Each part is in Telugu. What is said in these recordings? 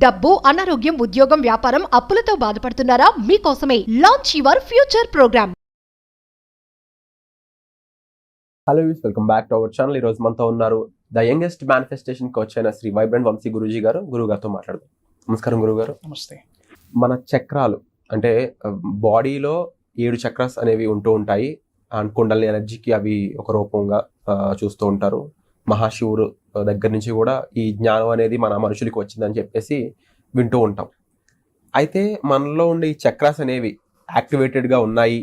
డబ్బు, అనారోగ్యం, ఉద్యోగం, వ్యాపారం, అప్పులతో బాధపడుతున్నారా? మీకోసమే launch your future program. Hello views, welcome back to our channel. ఈ రోజు మనతో ఉన్నారు ద యంగెస్ట్ మేనిఫెస్టేషన్ కోచ్ అయిన శ్రీ వైబ్రెంట్ వంశీ గురూజీ గారు. గురుగారితో మాట్లాడదాం. నమస్కారం గురుగారు. నమస్తే. మన చక్రాలు అంటే బాడీలో 7 చక్రాస్ అనేవి ఉంటూ ఉంటాయి. అండ్ కుండలి ఎనర్జీకి అవి ఒక రూపంగా చూస్తూ ఉంటారు. మహాశివుడు దగ్గర నుంచి కూడా ఈ జ్ఞానం అనేది మన మనుషులకి వచ్చిందని చెప్పేసి వింటూ ఉంటాం. అయితే మనలో ఉండే ఈ చక్రాస్ అనేవి యాక్టివేటెడ్గా ఉన్నాయి,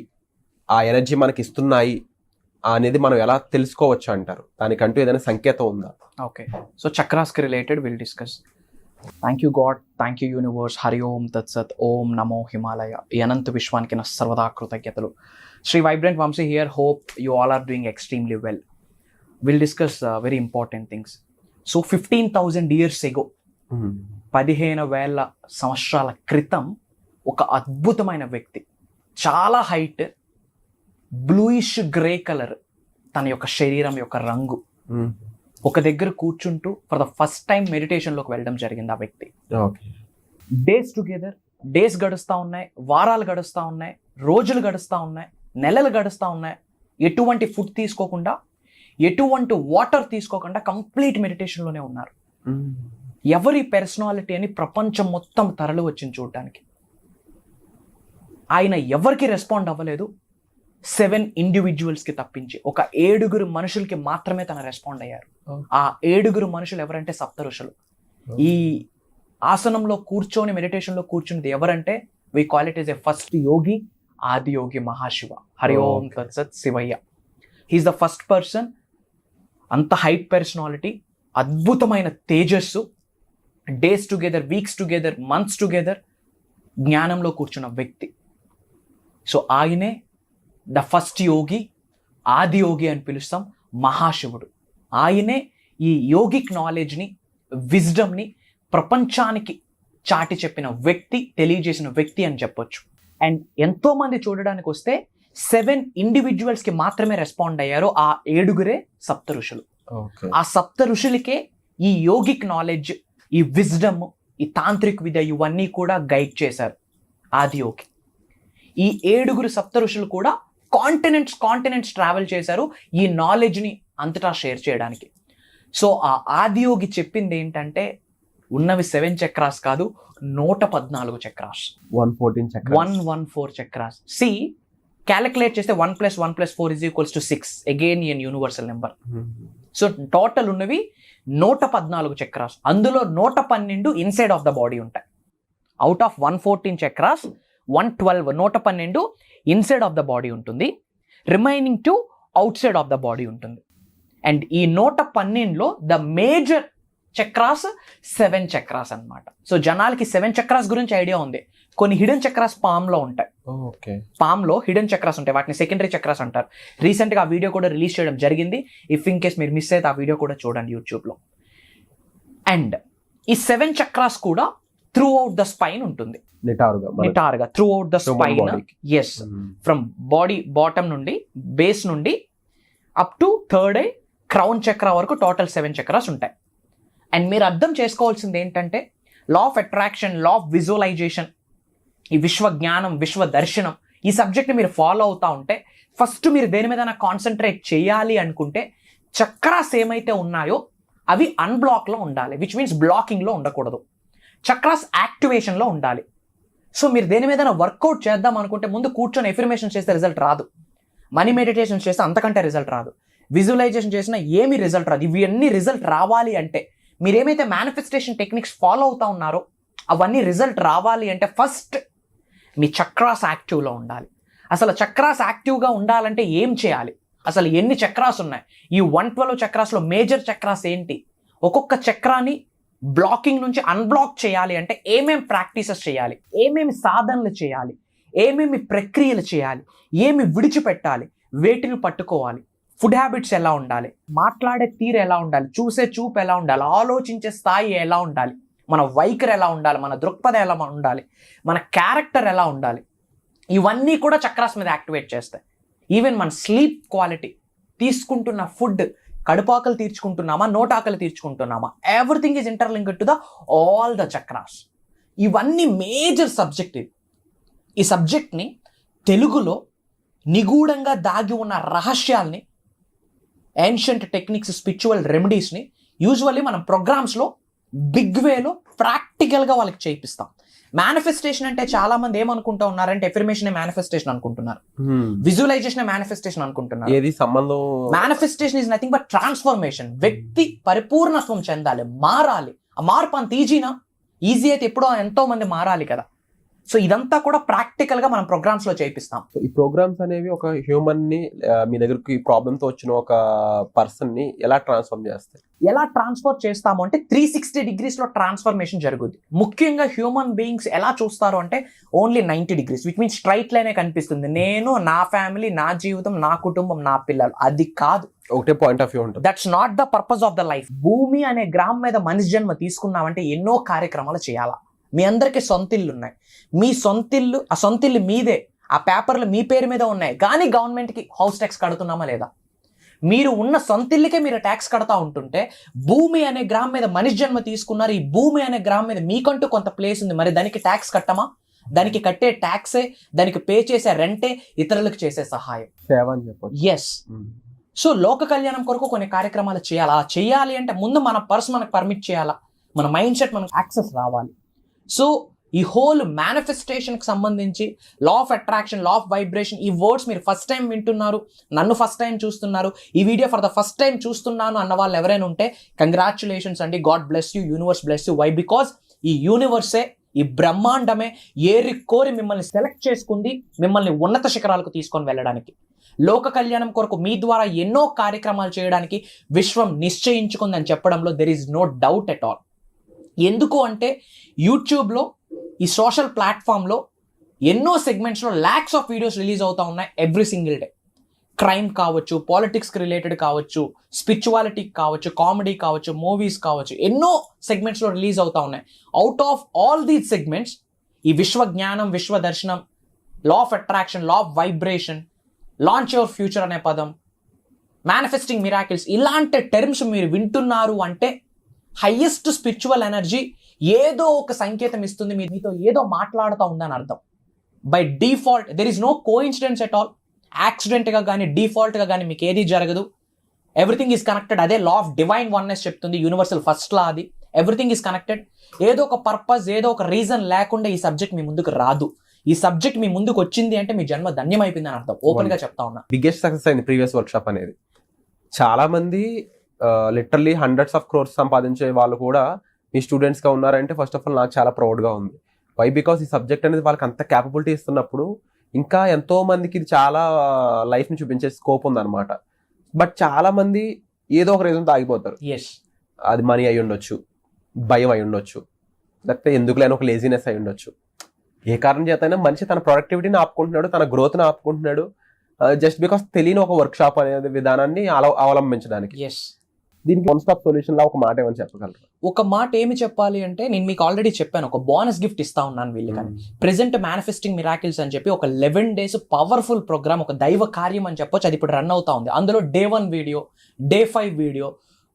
ఆ ఎనర్జీ మనకి ఇస్తున్నాయి అనేది మనం ఎలా తెలుసుకోవచ్చు అంటారు? దానికంటూ ఏదైనా సంకేతం ఉందా? ఓకే, సో చక్రాస్కి related will discuss. Thank you God, thank you universe, Hari Om తత్సత్, ఓం నమో హిమాలయ. ఈ అనంత విశ్వానికి నా సర్వదా కృతజ్ఞతలు. Shri vibrant Vamsi here. Hope you all are doing extremely well. Will discuss very important things. So 15,000 years ago, 15,000 సంవత్సరాల క్రితం ఒక అద్భుతమైన వ్యక్తి, చాలా హైట్, బ్లూయిష్ గ్రే కలర్ తన యొక్క శరీరం యొక్క రంగు, ఒక దగ్గర కూర్చుంటూ ఫర్ ద ఫస్ట్ టైం మెడిటేషన్లోకి వెళ్ళడం జరిగింది ఆ వ్యక్తి. డేస్ టుగెదర్, డేస్ గడుస్తూ ఉన్నాయి, వారాలు గడుస్తూ ఉన్నాయి, రోజులు గడుస్తూ ఉన్నాయి, నెలలు గడుస్తూ ఉన్నాయి. ఎటువంటి ఫుడ్ తీసుకోకుండా, ఎటువంటి వాటర్ తీసుకోకుండా కంప్లీట్ మెడిటేషన్లోనే ఉన్నారు. ఎవరి పర్సనాలిటీ అని ప్రపంచం మొత్తం తరలి వచ్చింది చూడటానికి. ఆయన ఎవరికి రెస్పాండ్ అవ్వలేదు, 7 ఇండివిజువల్స్కి తప్పించి ఒక 7 మనుషులకి మాత్రమే తన రెస్పాండ్ అయ్యారు. ఆ 7 మనుషులు ఎవరంటే సప్త ఋషులు. ఈ ఆసనంలో కూర్చొని మెడిటేషన్లో కూర్చున్నది ఎవరంటే we call it is a first yogi, Adi Yogi Mahashiva. Hari Om తత్సత్ Shivayya. He is the first person. అంత హైట్ పర్సనాలిటీ, అద్భుతమైన తేజస్సు, days together, weeks together, months together జ్ఞానంలో కూర్చున్న వ్యక్తి. సో ఆయనే ద ఫస్ట్ యోగి, ఆది యోగి అని పిలుస్తాం, మహాశివుడు. ఆయనే ఈ యోగిక్ నాలెడ్జ్ని, విజ్డమ్ని ప్రపంచానికి చాటి చెప్పిన వ్యక్తి, తెలియజేసిన వ్యక్తి అని చెప్పొచ్చు. అండ్ ఎంతోమంది చూడడానికి వస్తే 7 ఇండివిజువల్స్కి మాత్రమే రెస్పాండ్ అయ్యారు. ఆ 7 సప్త ఋషులు. ఆ సప్త ఋషులకే ఈ యోగిక్ నాలెడ్జ్, ఈ విజ్డమ్, ఈ తాంత్రిక విద్య ఇవన్నీ కూడా గైడ్ చేశారు ఆది యోగి. ఈ 7 సప్త ఋషులు కూడా కాంటినెంట్స్ ట్రావెల్ చేశారు ఈ నాలెడ్జ్ని అంతటా షేర్ చేయడానికి. సో ఆ ఆది యోగి చెప్పింది ఏంటంటే ఉన్నవి 7 చక్రాస్ కాదు, 114 చక్రాస్, 114 చక్రాస్. సి క్యాలిక్యులేట్ చేస్తే 1 + 1 + 4 = 6. Again in universal number. So total ఉన్నవి 114 చక్రాస్. అందులో 112 ఇన్సైడ్ ఆఫ్ ద బాడీ ఉంటాయి. Out of 114 chakras 112 inside of the body ఉంటుంది. Remaining 2 outside of the body ఉంటుంది. అండ్ ఈ 112లో ద మేజర్ చక్రాస్ 7 చక్రాస్ అన్నమాట. సో జనాలకి 7 చక్రాస్ గురించి ఐడియా ఉంది. కొన్ని హిడెన్ చక్రాస్ పామ్లో ఉంటాయి. పామ్లో హిడెన్ చక్రాస్ ఉంటాయి, వాటిని సెకండరీ చక్రాస్ అంటారు. రీసెంట్గా ఆ వీడియో కూడా రిలీజ్ చేయడం జరిగింది. ఇఫ్ ఇన్ కేస్ మీరు మిస్ అయితే ఆ వీడియో కూడా చూడండి యూట్యూబ్లో. అండ్ ఈ 7 చక్రాస్ కూడా త్రూ అవుట్ ద స్పైన్ ఉంటుంది, నిటారుగా throughout the spine. Yes, from body bottom నుండి, బేస్ నుండి up to 3rd eye, crown chakra వరకు టోటల్ 7 చక్రాస్ ఉంటాయి. అండ్ మీరు అర్థం చేసుకోవాల్సింది ఏంటంటే law of attraction, law of visualisation, ఈ విశ్వ జ్ఞానం, విశ్వ దర్శనం, ఈ సబ్జెక్ట్ని మీరు ఫాలో అవుతూ ఉంటే ఫస్ట్ మీరు దేని మీద కాన్సన్ట్రేట్ చేయాలి అనుకుంటే చక్రాస్ ఏమైతే ఉన్నాయో అవి అన్బ్లాక్లో ఉండాలి, విచ్ మీన్స్ బ్లాకింగ్లో ఉండకూడదు. చక్రాస్ యాక్టివేషన్లో ఉండాలి. సో మీరు దేని మీద వర్కౌట్ చేద్దాం అనుకుంటే ముందు కూర్చొని ఎఫర్మేషన్ చేస్తే రిజల్ట్ రాదు, మనీ మెడిటేషన్ చేస్తే అంతకంటే రిజల్ట్ రాదు, విజువలైజేషన్ చేసినా ఏమీ రిజల్ట్ రాదు. ఇవన్నీ రిజల్ట్ రావాలి అంటే మీరు ఏమైతే మేనిఫెస్టేషన్ టెక్నిక్స్ ఫాలో అవుతా ఉన్నారో అవన్నీ రిజల్ట్ రావాలి అంటే ఫస్ట్ మీ చక్రాస్ యాక్టివ్లో ఉండాలి. అసలు చక్రాస్ యాక్టివ్గా ఉండాలంటే ఏం చేయాలి? అసలు ఎన్ని చక్రాస్ ఉన్నాయి? ఈ 112 చక్రాస్లో మేజర్ చక్రాస్ ఏంటి? ఒక్కొక్క చక్రాన్ని బ్లాకింగ్ నుంచి అన్బ్లాక్ చేయాలి అంటే ఏమేమి ప్రాక్టీసెస్ చేయాలి, ఏమేమి సాధనలు చేయాలి, ఏమేమి ప్రక్రియలు చేయాలి, ఏమి విడిచిపెట్టాలి, వేటిని పట్టుకోవాలి, ఫుడ్ హ్యాబిట్స్ ఎలా ఉండాలి, మాట్లాడే తీరు ఎలా ఉండాలి, చూసే చూపు ఎలా ఉండాలి, ఆలోచించే స్థాయి ఎలా ఉండాలి, మన వైఖరి ఎలా ఉండాలి, మన దృక్పథం ఎలా ఉండాలి, మన క్యారెక్టర్ ఎలా ఉండాలి, ఇవన్నీ కూడా చక్రాస్ మీద యాక్టివేట్ చేస్తాయి. ఈవెన్ మన స్లీప్ క్వాలిటీ, తీసుకుంటున్న ఫుడ్, కడుపాకలు తీర్చుకుంటున్నామా, నోటాకలు తీర్చుకుంటున్నామా, everything is interlinked to the all the chakras. ఇవన్నీ మేజర్ సబ్జెక్ట్. ఈ సబ్జెక్ట్ని తెలుగులో నిగూఢంగా దాగి ఉన్న రహస్యాల్ని, ఏన్షియంట్ టెక్నిక్స్, స్పిరిచువల్ రెమెడీస్ని యూజువల్లీ మనం ప్రోగ్రామ్స్లో బిగ్ వేలో ప్రాక్టికల్గా వాళ్ళకి చేయిస్తాం. మేనిఫెస్టేషన్ అంటే చాలా మంది ఏమనుకుంటా ఉన్నారంటే ఎఫర్మేషన్ మేనిఫెస్టేషన్ అనుకుంటున్నారు, విజువలైజేషన్ మేనిఫెస్టేషన్ అనుకుంటున్నారు. ఏది సంబంధం? Manifestation is nothing but transformation. వ్యక్తి పరిపూర్ణత్వం చెందాలి, మారాలి. ఆ మార్పు అంత ఈజీ అయితే ఎప్పుడో ఎంతో మంది మారాలి కదా. సో ఇదంతా కూడా ప్రాక్టికల్ గా మనం ప్రోగ్రామ్స్ లో చేపిస్తాం. ఈ ప్రోగ్రామ్స్ అనేవి ఒక హ్యూమన్ ని, మీ దగ్గరకు ఈ ప్రాబ్లమ్ తో వచ్చిన ఒక పర్సన్ ని ఎలా ట్రాన్స్ఫార్మ్ చేస్తాయి? ఎలా ట్రాన్స్ఫర్ చేస్తాము అంటే 360 degrees లో ట్రాన్స్ఫర్మేషన్ జరుగుద్ది. ముఖ్యంగా హ్యూమన్ బీయింగ్స్ ఎలా చూస్తారు అంటే only 90 degrees, which means straight లైనే కనిపిస్తుంది. నేను, నా ఫ్యామిలీ, నా జీవితం, నా కుటుంబం, నా పిల్లలు. అది కాదు, ఒకటే పాయింట్ ఆఫ్ వ్యూ ఉంటుంది. That's not the purpose of the life. భూమి అనే గ్రామం మీద మనిషి జన్మ తీసుకున్నామంటే ఎన్నో కార్యక్రమాలు చేయాలా. మీ అందరికీ సొంతిల్లు ఉన్నాయి. మీ సొంతిల్లు, ఆ సొంతిల్లు మీదే, ఆ పేపర్లు మీ పేరు మీద ఉన్నాయి, కానీ గవర్నమెంట్కి హౌస్ ట్యాక్స్ కడుతున్నామా లేదా? మీరు ఉన్న సొంతిల్లుకే మీరు ట్యాక్స్ కడతా ఉంటుంటే, భూమి అనే గ్రామం మీద మనిషి జన్మ తీసుకున్నారు, ఈ భూమి అనే గ్రామం మీద మీకంటూ కొంత ప్లేస్ ఉంది, మరి దానికి ట్యాక్స్ కట్టమా? దానికి కట్టే ట్యాక్సే, దానికి పే చేసే రెంటే ఇతరులకు చేసే సహాయం, సేవ అని చెప్పొచ్చు. ఎస్. సో లోక కళ్యాణం కొరకు కొన్ని కార్యక్రమాలు చేయాలా. చేయాలి అంటే ముందు మన పర్స్ మనకు పర్మిట్ చేయాలా, మన మైండ్ సెట్ మనకు యాక్సెస్ రావాలి. సో ఈ హోల్ మేనిఫెస్టేషన్కి సంబంధించి law of attraction, law of vibration, ఈ వర్డ్స్ మీరు ఫస్ట్ టైం వింటున్నారు, నన్ను ఫస్ట్ టైం చూస్తున్నారు, ఈ video for the first time చూస్తున్నాను అన్న వాళ్ళు ఎవరైనా ఉంటే కంగ్రాచులేషన్స్ అండి. God bless you, universe bless you. Why? Because ఈ యూనివర్సే, ఈ బ్రహ్మాండమే ఏరి కోరి మిమ్మల్ని సెలెక్ట్ చేసుకుంది, మిమ్మల్ని ఉన్నత శిఖరాలకు తీసుకొని వెళ్ళడానికి. లోక కళ్యాణం కొరకు మీ ద్వారా ఎన్నో కార్యక్రమాలు చేయడానికి విశ్వం నిశ్చయించుకుందని చెప్పడంలో there is no doubt at all. ఎందుకు అంటే యూట్యూబ్లో, ఈ సోషల్ ప్లాట్ఫామ్లో ఎన్నో సెగ్మెంట్స్లో ల్యాక్స్ ఆఫ్ వీడియోస్ రిలీజ్ అవుతూ ఉన్నాయి ఎవ్రీ సింగిల్ డే. క్రైమ్ కావచ్చు, పాలిటిక్స్కి రిలేటెడ్ కావచ్చు, స్పిరిచువాలిటీకి కావచ్చు, కామెడీ కావచ్చు, మూవీస్ కావచ్చు, ఎన్నో సెగ్మెంట్స్లో రిలీజ్ అవుతూ ఉన్నాయి. Out of all these segments ఈ విశ్వ జ్ఞానం, విశ్వ దర్శనం, లా of attraction, law of vibration, launch your future అనే పదం, మేనిఫెస్టింగ్ మిరాకిల్స్, ఇలాంటి టర్మ్స్ మీరు వింటున్నారు అంటే హైయెస్ట్ స్పిరిచువల్ ఎనర్జీ ఏదో ఒక సంకేతం ఇస్తుంది, మీతో ఏదో మాట్లాడుతూ ఉందని అర్థం. By default there is no coincidence at all. యాక్సిడెంట్గా కానీ డిఫాల్ట్గా కానీ మీకు ఏది జరగదు. Everything is connected. అదే లా ఆఫ్ డివైన్ వన్నెస్ చెప్తుంది, యూనివర్సల్ ఫస్ట్ లా అది. Everything is connected. ఏదో ఒక పర్పస్, ఏదో ఒక రీజన్ లేకుండా ఈ సబ్జెక్ట్ మీ ముందుకు రాదు. ఈ సబ్జెక్ట్ మీ ముందుకు వచ్చింది అంటే మీ జన్మ ధన్యమైపోయింది అని అర్థం. ఓపెన్ గా చెప్తా ఉన్నా. బిగ్గెస్ట్ సక్సెస్ అయింది ప్రీవియస్ వర్క్షాప్ అనేది. చాలా మంది లిటరల్లీ హండ్రెడ్స్ ఆఫ్ క్రోర్స్ సంపాదించే వాళ్ళు కూడా మీ స్టూడెంట్స్గా ఉన్నారంటే ఫస్ట్ ఆఫ్ ఆల్ నాకు చాలా ప్రౌడ్గా ఉంది. వై? బికాస్ ఈ సబ్జెక్ట్ అనేది వాళ్ళకి అంత క్యాపబిలిటీ ఇస్తున్నప్పుడు ఇంకా ఎంతో మందికి ఇది చాలా లైఫ్ని చూపించే స్కోప్ ఉందన్నమాట. బట్ చాలా మంది ఏదో ఒక రీజన్ ఆగిపోతారు. అది మనీ అయి ఉండొచ్చు, భయం అయి ఉండొచ్చు, లేకపోతే ఎందుకు లేని ఒక లేజినెస్ అయి ఉండొచ్చు. ఏ కారణం చేతైనా మనిషి తన ప్రొడక్టివిటీని ఆపుకుంటున్నాడు, తన గ్రోత్ని ఆపుకుంటున్నాడు, జస్ట్ బికాస్ తెలియని ఒక వర్క్ షాప్ అనే విధానాన్ని అవలంబించడానికి. దీనికి వన్ స్టాప్ సొల్యూషన్ లా ఒక మాట ఏమని చెప్పగలరు? ఒక మాట ఏమి చెప్పాలి అంటే, నేను మీకు ఆల్రెడీ చెప్పాను, ఒక బోనస్ గిఫ్ట్ ఇస్తా ఉన్నాను వీళ్ళకి. ప్రెజెంట్ మేనిఫెస్టింగ్ మిరాకిల్స్ అని చెప్పి ఒక 11 days పవర్ఫుల్ ప్రోగ్రామ్, ఒక దైవ కార్యం అని చెప్పొచ్చు, అది ఇప్పుడు రన్ అవుతా ఉంది. అందులో Day 1 video, Day 5 video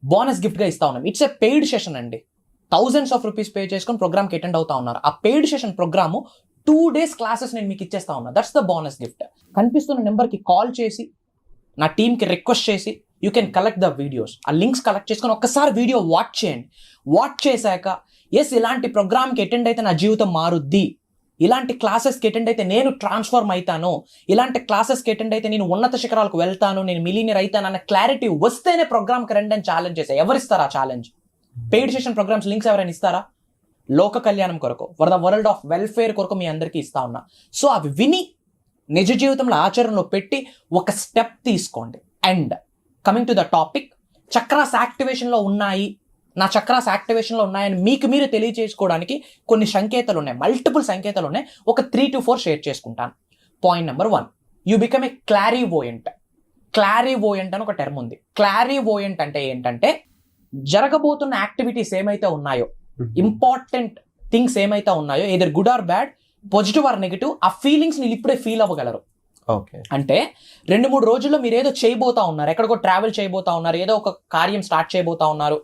bonus gift గా ఇస్తా ఉన్నాం. ఇట్స్ ఎ పెయిడ్ సెషన్ అండి. thousands of rupees పే చేసుకొని ప్రోగ్రామ్కి అటెండ్ అవుతా ఉన్నారు. ఆ paid session program 2 days classes నేను మీకు ఇచ్చేస్తా ఉన్నా. That's the bonus gift. కనిపిస్తున్న నెంబర్కి కాల్ చేసి, నా టీంకి రిక్వెస్ట్ చేసి, you can collect the videos. ఆ లింక్స్ కలెక్ట్ చేసుకొని ఒక్కసారి వీడియో వాచ్ చేయండి. వాచ్ చేశాక ఎస్, ఇలాంటి ప్రోగ్రామ్కి అటెండ్ అయితే నా జీవితం మారుద్ది, ఇలాంటి క్లాసెస్కి అటెండ్ అయితే నేను ట్రాన్స్ఫార్మ్ అవుతాను, ఇలాంటి క్లాసెస్కి అటెండ్ అయితే నేను ఉన్నత శిఖరాలకు వెళ్తాను, నేను మిలీనియర్ అవుతాను అన్న క్లారిటీ వస్తేనే ప్రోగ్రామ్కి రండి అని ఛాలెంజ్ చేశాను. ఎవరిస్తారు ఆ challenge? Paid session programs links ఎవరైనా ఇస్తారా? లోక కళ్యాణం కొరకు, for the world of welfare కొరకు మీ అందరికీ ఇస్తా ఉన్నా. సో అవి విని నిజ జీవితంలో ఆచరణలో పెట్టి ఒక స్టెప్ తీసుకోండి. And coming to the topic, chakras యాక్టివేషన్లో ఉన్నాయి, నా చక్రాస్ యాక్టివేషన్లో ఉన్నాయని మీకు మీరు తెలియజేసుకోవడానికి కొన్ని సంకేతాలు ఉన్నాయి, మల్టిపుల్ సంకేతాలు ఉన్నాయి. ఒక 3 to 4 షేర్ చేసుకుంటాను. Point number 1, you become a clairvoyant. Clairvoyant అని ఒక టర్మ్ ఉంది. క్లారివోయంట్ అంటే ఏంటంటే, జరగబోతున్న యాక్టివిటీస్ ఏమైతే ఉన్నాయో, ఇంపార్టెంట్ థింగ్స్ ఏమైతే ఉన్నాయో, either good or bad, positive or negative, ఆ ఫీలింగ్స్ మీరు ఇప్పుడే ఫీల్ అవ్వగలరు. ఓకే. అంటే 2-3 రోజుల్లో మీరు ఏదో చేయబోతా ఉన్నారు, ఎక్కడికో ట్రావెల్ చేయబోతా ఉన్నారు, ఏదో ఒక కార్యం స్టార్ట్ చేయబోతా ఉన్నారు,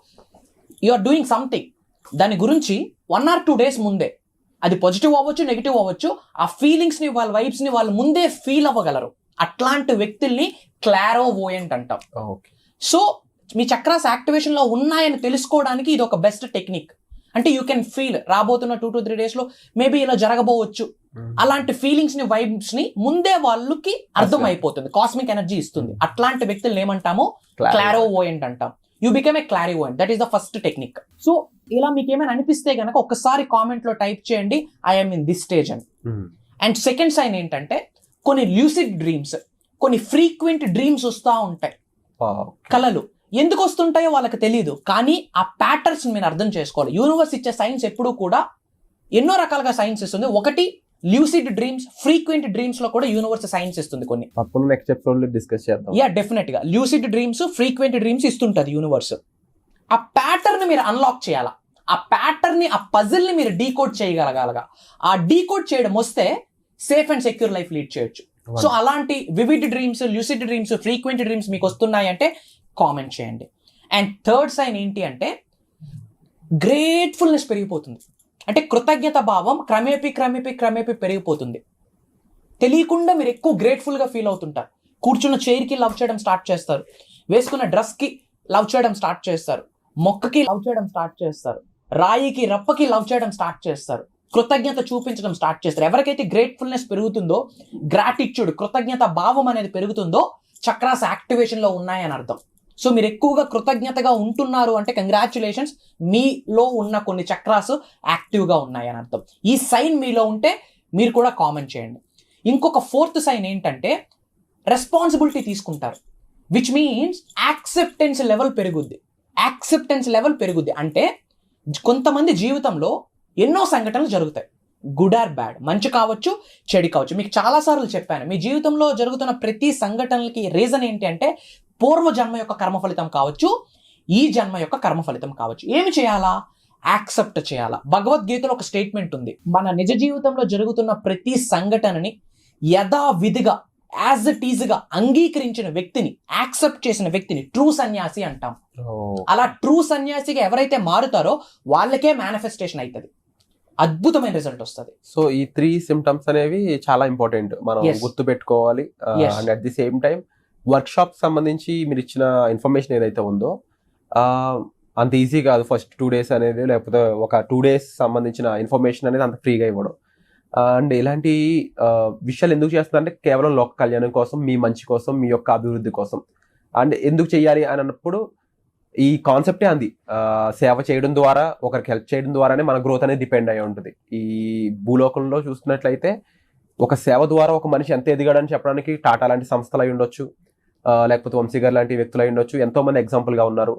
యు ఆర్ డూయింగ్ సంథింగ్, దాని గురించి 1 or 2 days ముందే, అది పాజిటివ్ అవ్వచ్చు నెగిటివ్ అవ్వచ్చు, ఆ ఫీలింగ్స్ ని వాళ్ళ వైబ్స్ ని వాళ్ళు ముందే ఫీల్ అవ్వగలరు. అట్లాంటి వ్యక్తుల్ని క్లారోవోయంట్ అంటాం. సో మీ చక్రాస్ యాక్టివేషన్ లో ఉన్నాయని తెలుసుకోవడానికి ఇది ఒక బెస్ట్ టెక్నిక్. అంటే యూ కెన్ ఫీల్ రాబోతున్న 2 to 3 days లో మేబీ ఇలా జరగబోవచ్చు, అలాంటి ఫీలింగ్స్ ని వైబ్స్ ని ముందే వాళ్ళకి అర్థం అయిపోతుంది, కాస్మిక్ ఎనర్జీ ఇస్తుంది. అట్లాంటి వ్యక్తులను ఏమంటాము? క్లారోవోయంట్ అంటాం. You become a clairvoyant. That is the first technique. So ఇలా మీకు ఏమైనా అనిపిస్తే గనక ఒక్కసారి కామెంట్ లో టైప్ చేయండి, ఐఎమ్ ఇన్ దిస్ స్టేజ్ అని. అండ్ సెకండ్ సైన్ ఏంటంటే కొన్ని ల్యూసిడ్ డ్రీమ్స్, కొన్ని ఫ్రీక్వెంట్ డ్రీమ్స్ వస్తూ ఉంటాయి, కలలు. ఎందుకు వస్తుంటాయో వాళ్ళకి తెలియదు, కానీ ఆ ప్యాటర్న్స్ మీరు అర్థం చేసుకోవాలి. యూనివర్స్ ఇచ్చే సైన్స్ ఎప్పుడూ కూడా ఎన్నో రకాలుగా సైన్స్ ఇస్తుంది. ఒకటి ల్యూసిడ్ డ్రీమ్స్, ఫ్రీక్వెంట్ డ్రీమ్స్ లో కూడా యూనివర్స్ సైన్స్ ఇస్తుంది కొన్ని. నెక్స్ట్ ఎపిసోడ్ లో డిస్కస్ చేద్దాం. యా, డెఫినెట్ గా ల్యూసిడ్ డ్రీమ్స్, ఫ్రీక్వెంట్ డ్రీమ్స్ ఇస్తుంటది యూనివర్స్. ఆ ప్యాటర్న్ మీరు అన్లాక్ చేయాలా, ఆ ప్యాటర్న్ ని, ఆ పజిల్ ని మీరు డీకోడ్ చేయగలగాలగా. ఆ డీకోడ్ చేయడం వస్తే safe and secure life lead చేయొచ్చు. సో అలాంటి vivid dreams, lucid dreams, frequent dreams మీకు వస్తున్నాయి అంటే కామెంట్ చేయండి. అండ్ థర్డ్ సైన్ ఏంటి అంటే గ్రేట్ఫుల్నెస్ పెరిగిపోతుంది. అంటే కృతజ్ఞత భావం క్రమేపీ పెరిగిపోతుంది. తెలియకుండా మీరు ఎక్కువ గ్రేట్ఫుల్గా ఫీల్ అవుతుంటారు. కూర్చున్న చైర్కి లవ్ చేయడం స్టార్ట్ చేస్తారు, వేసుకున్న డ్రెస్కి లవ్ చేయడం స్టార్ట్ చేస్తారు, మొక్కకి లవ్ చేయడం స్టార్ట్ చేస్తారు, రాయికి రప్పకి లవ్ చేయడం స్టార్ట్ చేస్తారు, కృతజ్ఞత చూపించడం స్టార్ట్ చేస్తారు. ఎవరికైతే గ్రేట్ఫుల్నెస్ పెరుగుతుందో, గ్రాటిట్యూడ్, కృతజ్ఞత భావం అనేది పెరుగుతుందో, చక్రాస్ యాక్టివేషన్ లో ఉన్నాయని అర్థం. సో మీరు ఎక్కువగా కృతజ్ఞతగా ఉంటున్నారు అంటే కంగ్రాచులేషన్స్, మీలో ఉన్న కొన్ని చక్రాస్ యాక్టివ్గా ఉన్నాయని అర్థం. ఈ సైన్ మీలో ఉంటే మీరు కూడా కామెంట్ చేయండి. ఇంకొక ఫోర్త్ సైన్ ఏంటంటే రెస్పాన్సిబిలిటీ తీసుకుంటారు, విచ్ మీన్స్ యాక్సెప్టెన్స్ లెవెల్ పెరుగుద్ది. యాక్సెప్టెన్స్ లెవెల్ పెరుగుద్ది అంటే కొంతమంది జీవితంలో ఎన్నో సంఘటనలు జరుగుతాయి, గుడ్ ఆర్ బ్యాడ్, మంచి కావచ్చు చెడు కావచ్చు. మీకు చాలాసార్లు చెప్పాను, మీ జీవితంలో జరుగుతున్న ప్రతి సంఘటనలకి రీజన్ ఏంటి అంటే పూర్వ జన్మ యొక్క కర్మ ఫలితం కావచ్చు, ఈ జన్మ యొక్క కర్మ ఫలితం కావచ్చు. ఏమి చేయాలా? యాక్సెప్ట్ చేయాలా. భగవద్గీతలో ఒక స్టేట్మెంట్ ఉంది, మన నిజ జీవితంలో జరుగుతున్న ప్రతి సంఘటనని యథావిధిగా యాజ్ ఇట్ ఈజ్ గా అంగీకరించిన వ్యక్తిని, యాక్సెప్ట్ చేసిన వ్యక్తిని ట్రూ సన్యాసి అంటాం. అలా ట్రూ సన్యాసిగా ఎవరైతే మారుతారో వాళ్ళకే మేనిఫెస్టేషన్ అవుతుంది, అద్భుతమైన రిజల్ట్ వస్తుంది. సో ఈ 3 సిమ్టమ్స్ అనేవి చాలా ఇంపార్టెంట్, మనం గుర్తు పెట్టుకోవాలి. And at the same time work shop సంబంధించి మీరు ఇచ్చిన ఇన్ఫర్మేషన్ ఏదైతే ఉందో అంత ఈజీ కాదు. ఫస్ట్ 2 days అనేది, లేకపోతే ఒక 2 days సంబంధించిన ఇన్ఫర్మేషన్ అనేది అంత ఫ్రీగా ఇవ్వడం. అండ్ ఇలాంటి విషయాలు ఎందుకు చేస్తున్నారంటే కేవలం లోక కళ్యాణం కోసం, మీ మంచి కోసం, మీ యొక్క అభివృద్ధి కోసం. అండ్ ఎందుకు చెయ్యాలి అని అన్నప్పుడు ఈ కాన్సెప్టే అంది, సేవ చేయడం ద్వారా, ఒకరికి హెల్ప్ చేయడం ద్వారానే మన గ్రోత్ అనేది డిపెండ్ అయి ఉంటుంది. ఈ భూలోకంలో చూస్తున్నట్లయితే ఒక సేవ ద్వారా ఒక మనిషి ఎంత ఎదిగాడని చెప్పడానికి టాటా లాంటి సంస్థలు అయి ఉండొచ్చు, లేకపోతే వంశీ గారు లాంటి వ్యక్తులు అయి ఉండొచ్చు, ఎంతో మంది ఎగ్జాంపుల్గా ఉన్నారు.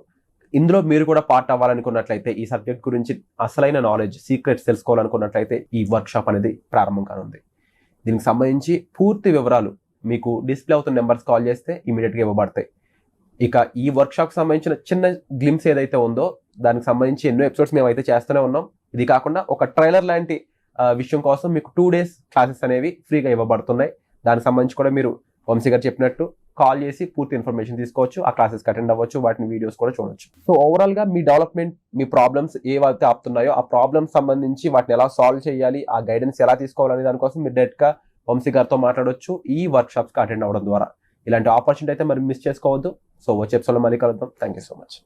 ఇందులో మీరు కూడా పార్ట్ అవ్వాలనుకున్నట్లయితే, ఈ సబ్జెక్ట్ గురించి అసలైన నాలెడ్జ్, సీక్రెట్స్ తెలుసుకోవాలనుకున్నట్లయితే ఈ వర్క్ షాప్ అనేది ప్రారంభం కానుంది. దీనికి సంబంధించి పూర్తి వివరాలు మీకు డిస్ప్లే అవుతున్న నెంబర్స్ కాల్ చేస్తే ఇమీడియట్గా ఇవ్వబడతాయి. ఇక ఈ వర్క్ షాప్కి సంబంధించిన చిన్న గ్లిమ్స్ ఏదైతే ఉందో దానికి సంబంధించి ఎన్నో ఎపిసోడ్స్ మేము అయితే చేస్తూనే ఉన్నాం. ఇది కాకుండా ఒక ట్రైలర్ లాంటి విషయం కోసం మీకు 2 days క్లాసెస్ అనేవి ఫ్రీగా ఇవ్వబడుతున్నాయి. దానికి సంబంధించి కూడా మీరు వంశీ గారు చెప్పినట్టు కాల్ చేసి పూర్తి ఇన్ఫర్మేషన్ తీసుకోవచ్చు, ఆ క్లాసెస్కి అటెండ్ అవ్వచ్చు, వాటిని వీడియోస్ కూడా చూడొచ్చు. సో ఓవరాల్గా మీ డెవలప్మెంట్, మీ ప్రాబ్లమ్స్ ఏవైతే ఆపుతున్నాయో ఆ ప్రాబ్లమ్స్ సంబంధించి వాటిని ఎలా సాల్వ్ చేయాలి, ఆ గైడెన్స్ ఎలా తీసుకోవాలనే దానికోసం మీరు డైరెక్ట్గా వంశీ గారితో మాట్లాడవచ్చు ఈ వర్క్ షాప్స్కి అటెండ్ అవ్వడం ద్వారా. ఇలాంటి ఆపర్చునిటీ అయితే మరి మిస్ చేసుకోవద్దు. సో వచ్చే ఎపిసోడ్లో మళ్ళీ కలుద్దాం. Thank you so much.